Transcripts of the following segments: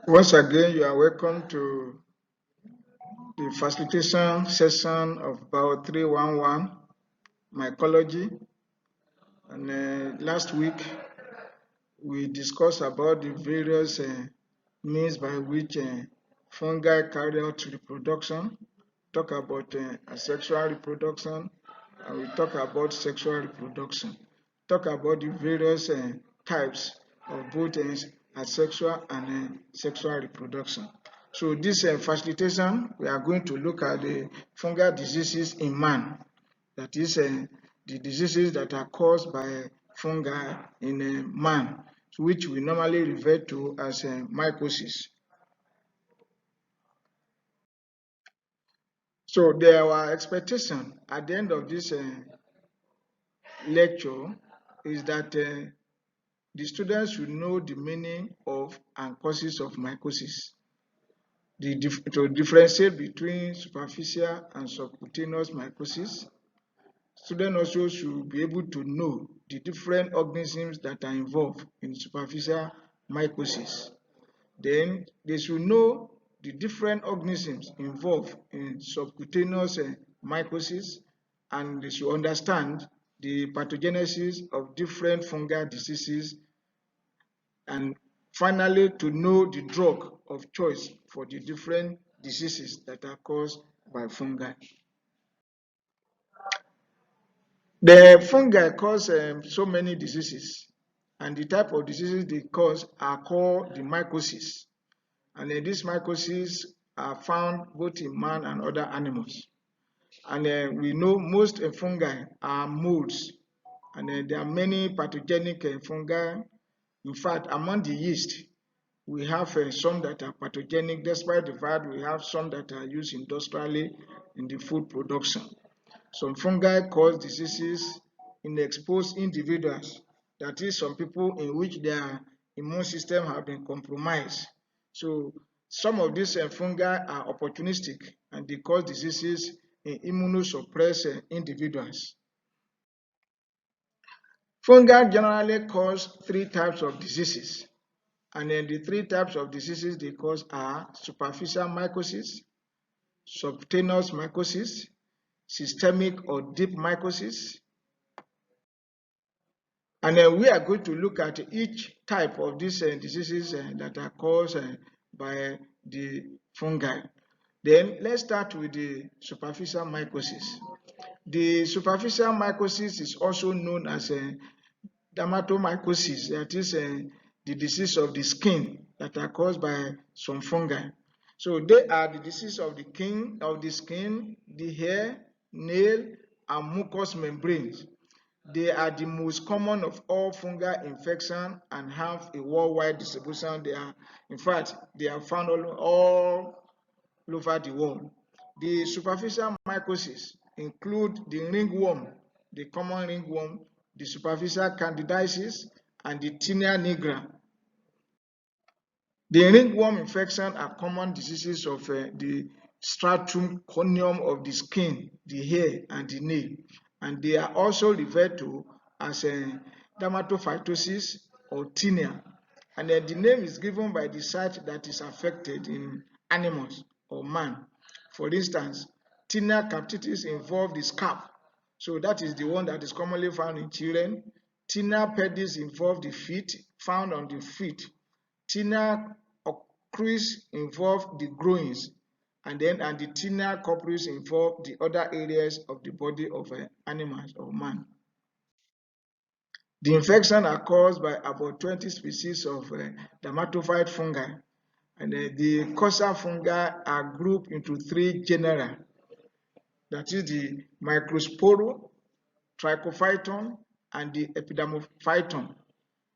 Once again, you are welcome to the facilitation session of Bio311 mycology. And last week, we discussed about the various means by which fungi carry out reproduction, talk about asexual reproduction, and we talk about sexual reproduction, talk about the various types of both asexual and sexual reproduction. So this facilitation, we are going to look at the fungal diseases in man, that is the diseases that are caused by fungi in man, which we normally refer to as mycosis. So there our expectation at the end of this lecture is that the students should know the meaning of and causes of mycosis, to differentiate between superficial and subcutaneous mycosis. Students also should be able to know the different organisms that are involved in superficial mycosis. Then they should know the different organisms involved in subcutaneous mycosis, and they should understand the pathogenesis of different fungal diseases, and finally to know the drug of choice for the different diseases that are caused by fungi. The fungi cause so many diseases, and the type of diseases they cause are called the mycosis. And these mycosis are found both in man and other animals. And we know most fungi are molds, and there are many pathogenic fungi. In fact, among the yeast, we have some that are pathogenic, despite the fact we have some that are used industrially in the food production. Some fungi cause diseases in exposed individuals, that is, some people in which their immune system have been compromised. So some of these fungi are opportunistic, and they cause diseases in immunosuppressed individuals. Fungi generally cause three types of diseases, and then the three types of diseases they cause are superficial mycosis, subcutaneous mycosis, systemic or deep mycosis. And then we are going to look at each type of these diseases that are caused by the fungi. Then let's start with the superficial mycosis. The superficial mycosis is also known as dermatomycosis, that is the disease of the skin that are caused by some fungi. So they are the disease of the skin, the hair, nail, and mucous membranes. They are the most common of all fungal infection and have a worldwide distribution. In fact, they are found all over the world. The superficial mycosis include the ringworm, the common ringworm, the superficial candidiasis, and the tinea nigra. The ringworm infection are common diseases of the stratum corneum of the skin, the hair, and the nail, and they are also referred to as dermatophytosis or tinea. And then the name is given by the site that is affected in animals or man. For instance, tinea captitis involves the scalp, so that is the one that is commonly found in children. Tinea pedis involve the feet, found on the feet. Tinea occurrence involve the groins, and the tinea corporis involve the other areas of the body of animals or man. The infection are caused by about 20 species of dermatophyte fungi, and the causal fungi are grouped into three genera, that is the Microsporum, Trichophyton, and the Epidermophyton.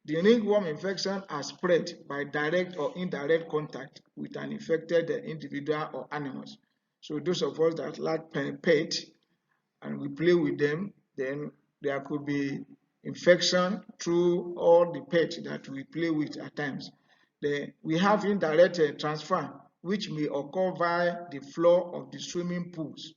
The ringworm infection are spread by direct or indirect contact with an infected individual or animals. So those of us that like pets and we play with them, then there could be infection through all the pets that we play with at times. Then we have indirect transfer, which may occur via the floor of the swimming pools,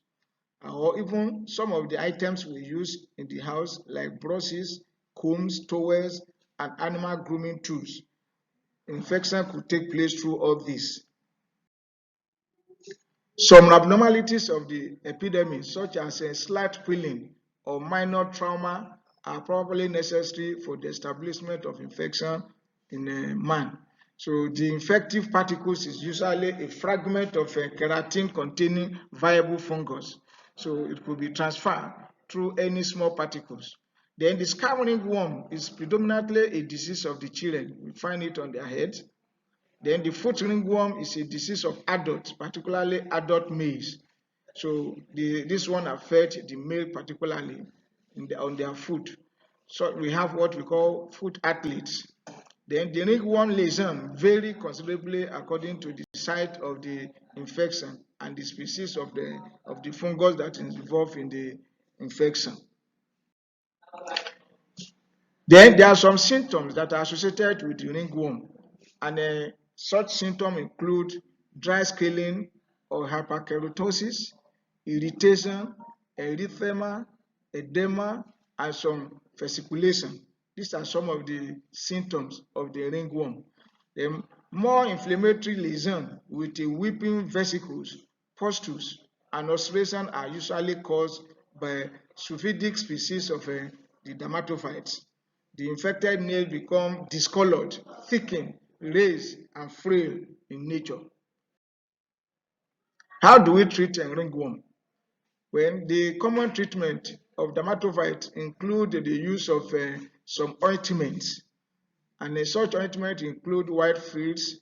or even some of the items we use in the house like brushes, combs, towels, and animal grooming tools. infection could take place through all this. Some abnormalities of the epidemic, such as a slight peeling or minor trauma, are probably necessary for the establishment of infection in a man. So the infective particles is usually a fragment of a keratin-containing viable fungus. So it could be transferred through any small particles. Then the scab worm is predominantly a disease of the children. We find it on their heads. Then the foot ringworm is a disease of adults, particularly adult males. So this one affects the male particularly on their foot. So we have what we call foot athletes. Then the ringworm lesion vary considerably according to the site of the infection and the species of the fungus that is involved in the infection. Then there are some symptoms that are associated with the ringworm, and such symptoms include dry scaling or hyperkeratosis, irritation, erythema, edema, and some fasciculation. These are some of the symptoms of the ringworm. Then more inflammatory lesions with a weeping vesicles, pustules, and ulceration are usually caused by sulfidic species of the dermatophytes. The infected nail become discolored, thickened, raised, and frail in nature. How do we treat a ringworm? Well, the common treatment of dermatophytes include the use of some ointments, and such ointments include whitefields,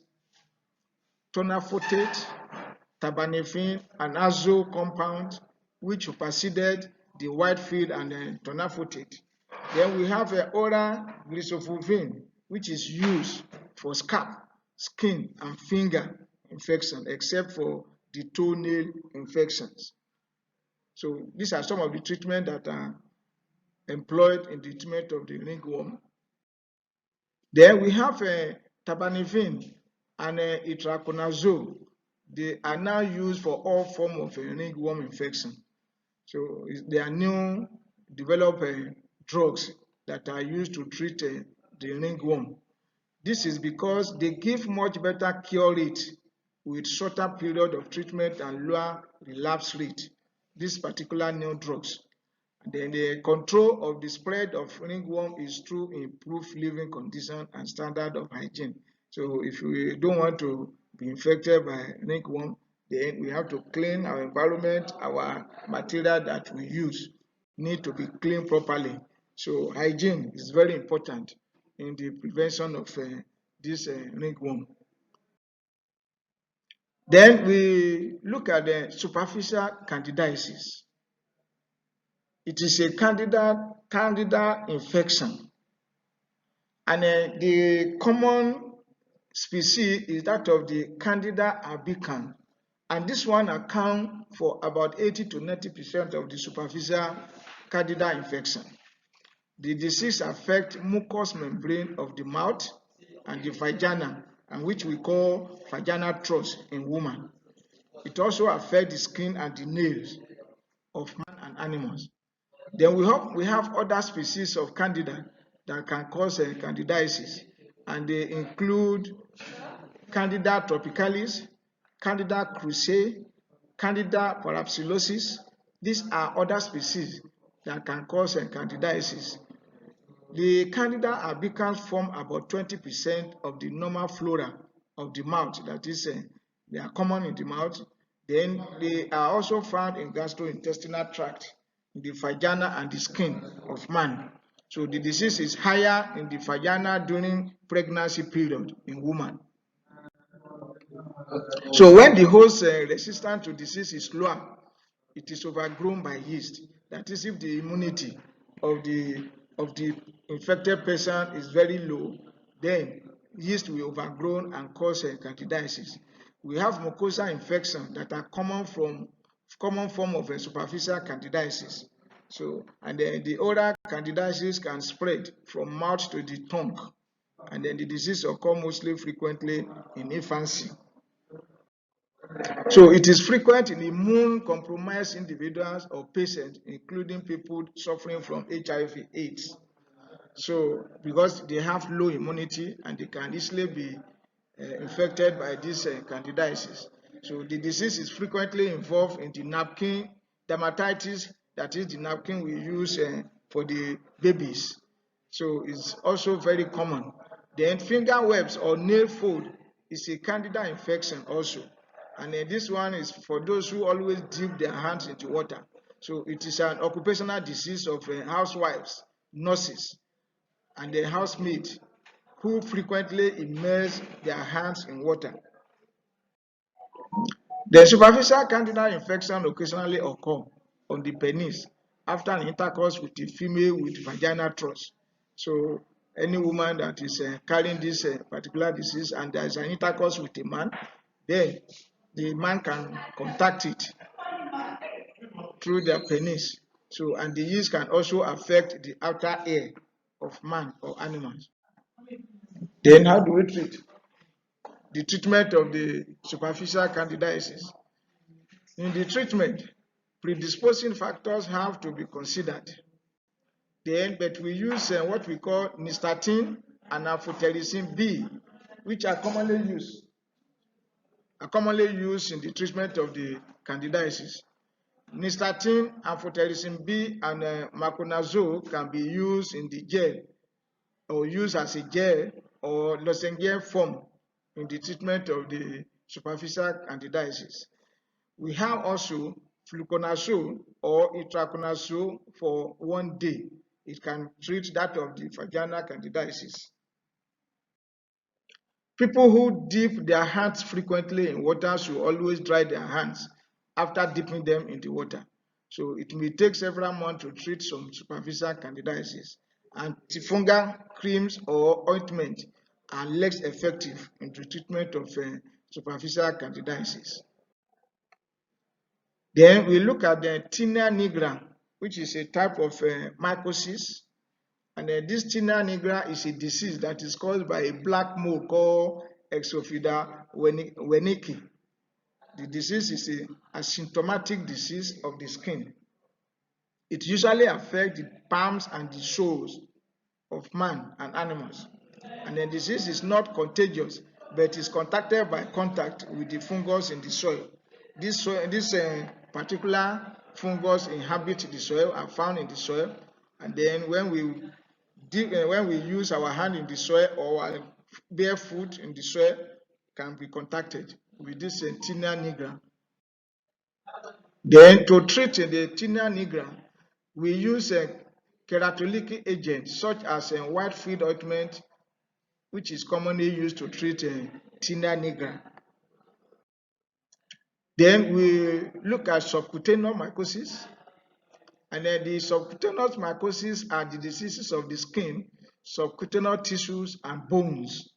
tonafostate, terbinafine, and azo compound, which superseded the whitefield and tonafostate. Then we have oral glycophyrin, which is used for scalp, skin, and finger infection, except for the toenail infections. So these are some of the treatments that are employed in the treatment of the ringworm. Then we have terbinafine and itraconazole. They are now used for all forms of ringworm infection. So they are new developed drugs that are used to treat the ringworm. This is because they give much better cure rate with shorter period of treatment and lower relapse rate. These particular new drugs. Then the control of the spread of ringworm is through improved living conditions and standard of hygiene. So if we don't want to be infected by ringworm, then we have to clean our environment, our material that we use need to be cleaned properly. So hygiene is very important in the prevention of this ringworm. Then we look at the superficial candidiasis. It is a candida infection, and the common species is that of the Candida albicans, and this one accounts for about 80 to 90% of the superficial candida infection. The disease affects mucous membrane of the mouth and the vagina, and which we call vaginal thrush in women. It also affects the skin and the nails of man and animals. Then we have other species of candida that can cause candidiasis, and they include Candida tropicalis, Candida krusei, Candida parapsilosis. These are other species that can cause candidiasis. The Candida albicans form about 20% of the normal flora of the mouth. That is, they are common in the mouth. Then they are also found in gastrointestinal tract, in the vagina and the skin of man. So the disease is higher in the vagina during pregnancy period in woman. So when the host resistance to disease is lower, it is overgrown by yeast. That is, if the immunity of the infected person is very low, then yeast will overgrow and cause candidiasis. We have mucosal infection that are common form of a superficial candidiasis. So, and then the oral candidiasis can spread from mouth to the tongue, and then the disease occurs mostly frequently in infancy. So it is frequent in immune-compromised individuals or patients, including people suffering from HIV/AIDS. So because they have low immunity and they can easily be infected by this candidiasis. So the disease is frequently involved in the napkin dermatitis, that is the napkin we use for the babies. So it's also very common. Then finger webs or nail fold is a candida infection also. And then this one is for those who always dip their hands into water. So it is an occupational disease of housewives, nurses, and the housemaid who frequently immerse their hands in water. The superficial candida infection occasionally occur on the penis after an intercourse with a female with vaginal thrust. So any woman that is carrying this particular disease and there is an intercourse with a man, then the man can contact it through their penis. So and the yeast can also affect the outer ear of man or animals. Then how do we treat? The treatment of the superficial candidiasis. In the treatment, predisposing factors have to be considered. Then, but we use what we call nystatin and amphotericin B, which are commonly used in the treatment of the candidiasis. Nystatin, amphotericin B, and maconazole can be used in the gel or used as a gel or lozenge form in the treatment of the superficial candidiasis. We have also fluconazole or itraconazole for 1 day. It can treat that of the vaginal candidiasis. People who dip their hands frequently in water should always dry their hands after dipping them in the water. So it may take several months to treat some superficial candidiasis. Antifungal creams or ointment are less effective in the treatment of superficial candidiasis. Then we look at the tinea nigra, which is a type of mycosis. And this tinea nigra is a disease that is caused by a black mold called Exophida wernicki. The disease is a asymptomatic disease of the skin. It usually affects the palms and the soles of man and animals. And the disease is not contagious, but is contacted by contact with the fungus in the soil. This particular fungus inhabit the soil, are found in the soil, and then when we use our hand in the soil or our bare foot in the soil, can be contacted with this tinea nigra. Then to treat the tinea nigra, we use keratolytic agents such as white feed ointment, which is commonly used to treat tinea nigra. Then we look at subcutaneous mycosis, and then the subcutaneous mycosis are the diseases of the skin, subcutaneous tissues, and bones.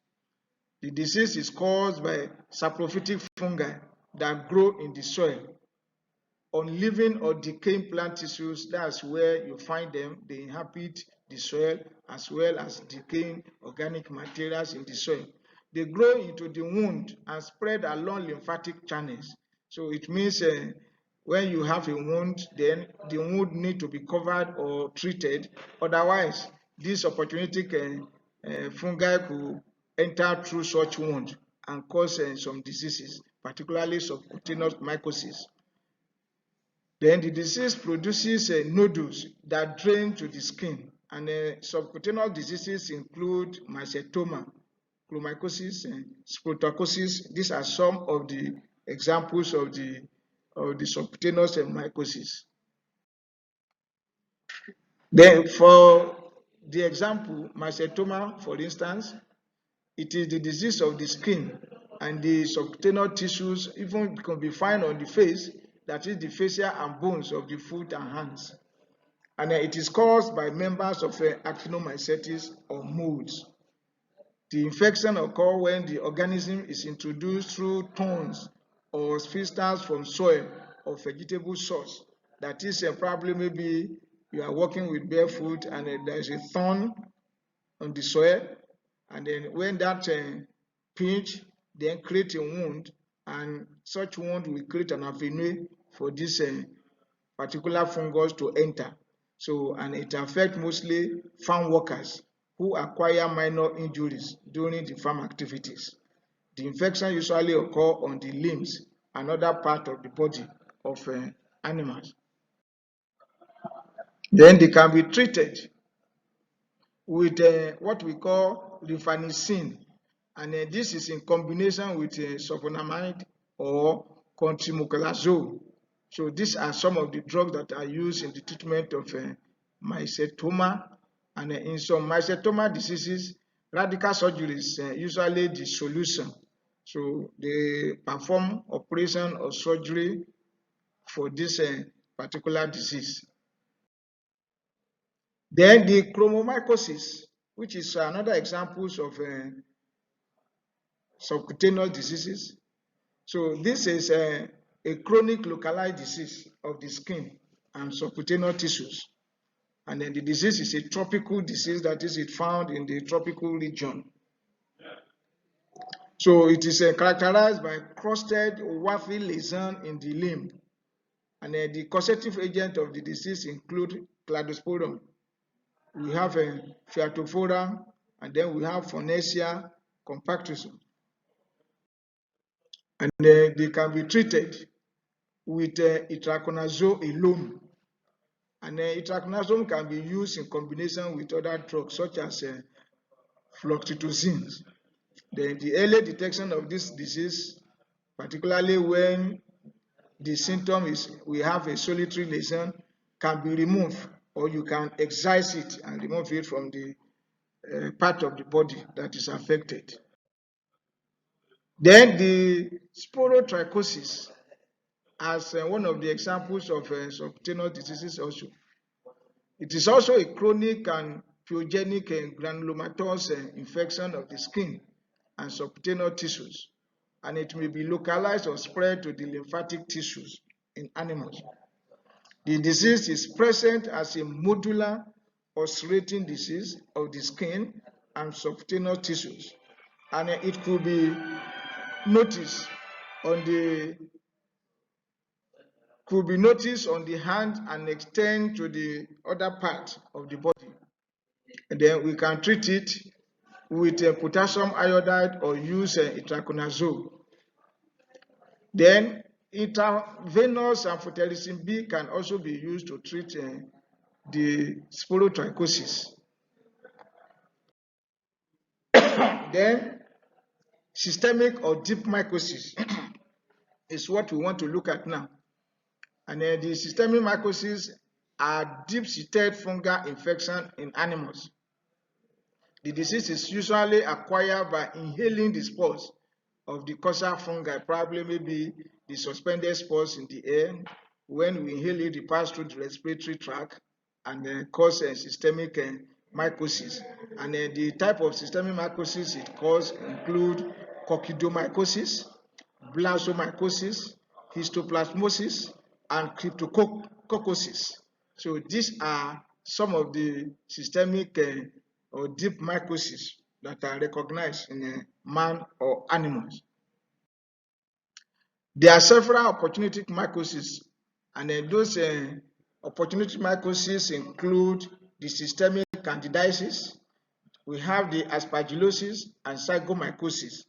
The disease is caused by saprophytic fungi that grow in the soil. On living or decaying plant tissues, that's where you find them. They inhabit the soil as well as decaying organic materials in the soil. They grow into the wound and spread along lymphatic channels. So it means when you have a wound, then the wound need to be covered or treated. Otherwise, this opportunistic fungi could enter through such wound and cause some diseases, particularly subcutaneous mycosis. Then the disease produces nodules that drain to the skin, and subcutaneous diseases include mycetoma, chromycosis, and sprotocosis. These are some of the examples of the subcutaneous mycosis. Then for the example, mycetoma, for instance, it is the disease of the skin and the subcutaneous tissues, even can be found on the face, that is the fascia and bones of the foot and hands. And it is caused by members of actinomycetes or molds. The infection occurs when the organism is introduced through thorns or sphincters from soil or vegetable source. That is probably maybe you are walking with barefoot and there is a thorn on the soil, and then when that pinch then create a wound, and such wound will create an avenue for this particular fungus to enter. So, and it affects mostly farm workers who acquire minor injuries during the farm activities. The infection usually occur on the limbs and other part of the body of animals. Then they can be treated with what we call rifampicin, and this is in combination with sulfonamide or cotrimoxazole. So these are some of the drugs that are used in the treatment of mycetoma, and in some mycetoma diseases, radical surgery is usually the solution. So they perform operation or surgery for this particular disease. Then the chromomycosis, which is another example of subcutaneous diseases. So this is a chronic localized disease of the skin and subcutaneous tissues. And then the disease is a tropical disease, that is, it found in the tropical region. So it is characterized by crusted waffy lesion in the limb. And the causative agent of the disease include cladosporium. We have a Phytophthora, and then we have Phonecia compactus. And they can be treated with itraconazole alone. And itraconazole can be used in combination with other drugs such as fluoxetine. Then the early detection of this disease, particularly when the symptom is we have a solitary lesion, can be removed, or you can excise it and remove it from the part of the body that is affected. Then the sporotrichosis, as one of the examples of subcutaneous diseases also. It is also a chronic and pyogenic and granulomatous infection of the skin and subcutaneous tissues, and it may be localized or spread to the lymphatic tissues in animals. The disease is present as a modular ulcerating disease of the skin and subcutaneous tissues, and it could be noticed on the hand and extend to the other part of the body. And then we can treat it with potassium iodide or use itraconazole. Then intravenous amphotericin B can also be used to treat the sporotrichosis. Then systemic or deep mycosis is what we want to look at now. And the systemic mycosis are deep-seated fungal infection in animals. The disease is usually acquired by inhaling the spores of the causal fungi, probably maybe the suspended spores in the air. When we inhale it, it passes through the respiratory tract and cause systemic mycosis. And the type of systemic mycosis it causes include coccidomycosis, blastomycosis, histoplasmosis, and cryptococcosis. So these are some of the systemic or deep mycosis that are recognized in man or animals. There are several opportunistic mycosis, and those opportunistic mycosis include the systemic candidiasis, we have the aspergillosis, and zygomycosis.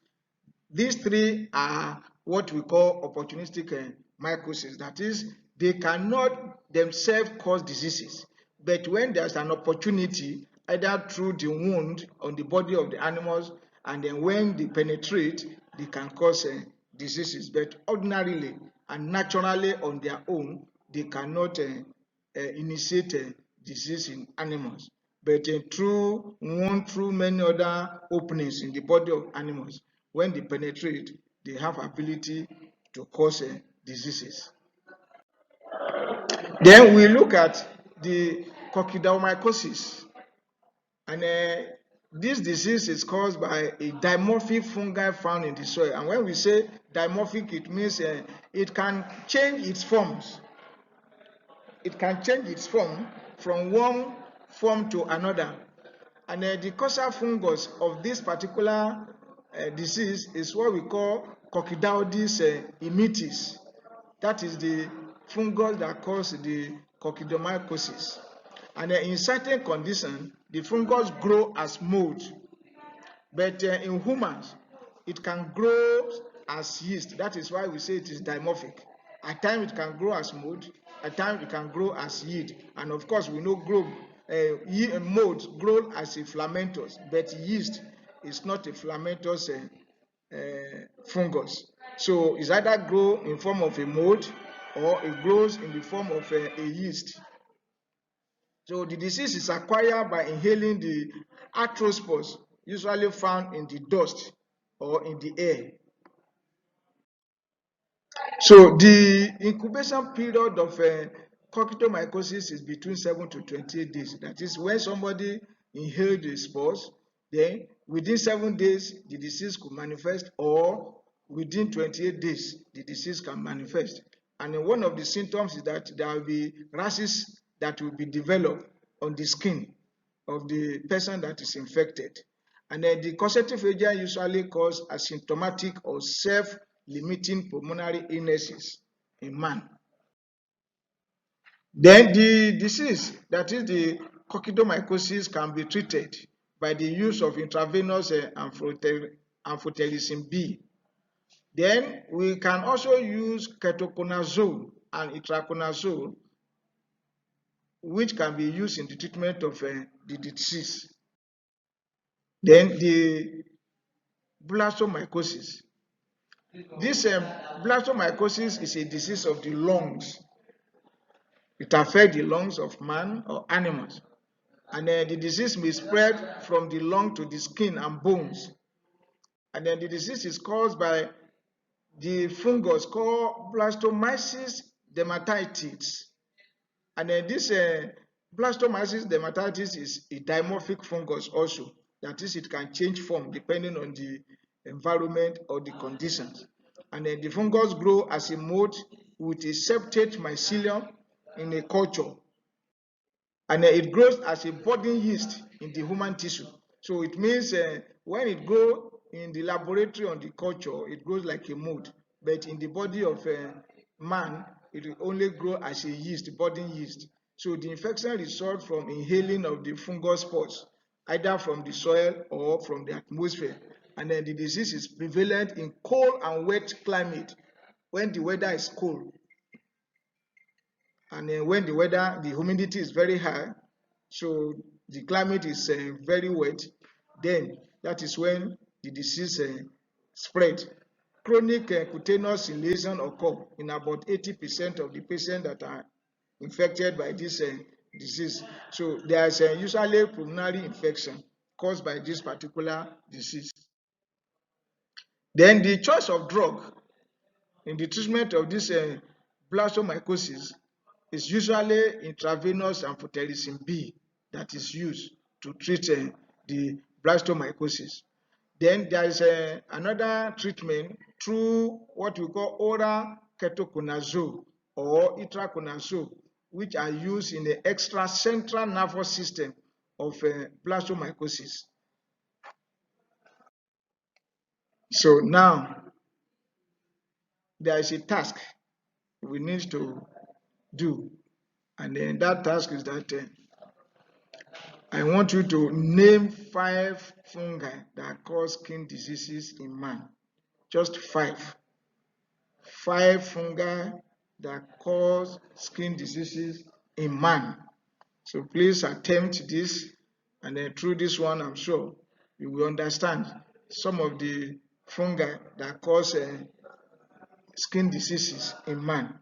These three are what we call opportunistic mycosis. That is, they cannot themselves cause diseases, but when there's an opportunity, either through the wound on the body of the animals, and then when they penetrate, they can cause diseases. But ordinarily and naturally on their own, they cannot initiate disease in animals. But through wound, through many other openings in the body of animals, when they penetrate, they have ability to cause diseases. Then we look at the coccidioidomycosis, and this disease is caused by a dimorphic fungi found in the soil. And when we say dimorphic, it means it can change its forms. It can change its form from one form to another. And the causal fungus of this particular disease is what we call Coccidioides immitis. That is the fungus that causes the coccidioidomycosis. And in certain conditions, the fungus grow as mold. But in humans, it can grow as yeast. That is why we say it is dimorphic. At times it can grow as mold, at times it can grow as yeast. And of course, we know molds grow as a filamentous, but yeast is not a filamentous fungus. So it's either grow in form of a mold or it grows in the form of a yeast. So the disease is acquired by inhaling the arthrospores, usually found in the dust or in the air. So the incubation period of coccidomycosis is between 7 to 28 days. That is when somebody inhaled the spores, then within 7 days the disease could manifest, or within 28 days the disease can manifest. And then one of the symptoms is that there will be rashes that will be developed on the skin of the person that is infected. And then the causative agent usually cause asymptomatic or self-limiting pulmonary illnesses in man. Then the disease, that is the coccidomycosis, can be treated by the use of intravenous amphotericin B. Then we can also use ketoconazole and itraconazole, which can be used in the treatment of the disease. Then the blastomycosis. This blastomycosis is a disease of the lungs. It affects the lungs of man or animals. And then the disease may spread from the lung to the skin and bones. And then the disease is caused by the fungus called blastomyces dermatitis. And then this blastomyces dermatitis is a dimorphic fungus also. That is, it can change form depending on the environment or the conditions. And then the fungus grows as a mold with a septate mycelium in a culture. And then it grows as a budding yeast in the human tissue. So it means when it grows in the laboratory on the culture, it grows like a mold. But in the body of man, it will only grow as a yeast, budding yeast. So the infection results from inhaling of the fungus spores, either from the soil or from the atmosphere. And then the disease is prevalent in cold and wet climate when the weather is cold. And then when the humidity is very high, so the climate is very wet, then that is when the disease spread. Chronic cutaneous lesion occur in about 80% of the patients that are infected by this disease. So there is usually pulmonary infection caused by this particular disease. Then the choice of drug in the treatment of this blastomycosis is usually intravenous amphotericin B that is used to treat the blastomycosis. Then there is another treatment through what we call oral ketoconazole or itraconazole, which are used in the extracentral nervous system of blastomycosis. So now there is a task we need to do, and then that task is that I want you to name 5 fungi that cause skin diseases in man. Just 5. 5 fungi that cause skin diseases in man. So please attempt this, and then through this one, I'm sure you will understand some of the fungi that cause skin diseases in man.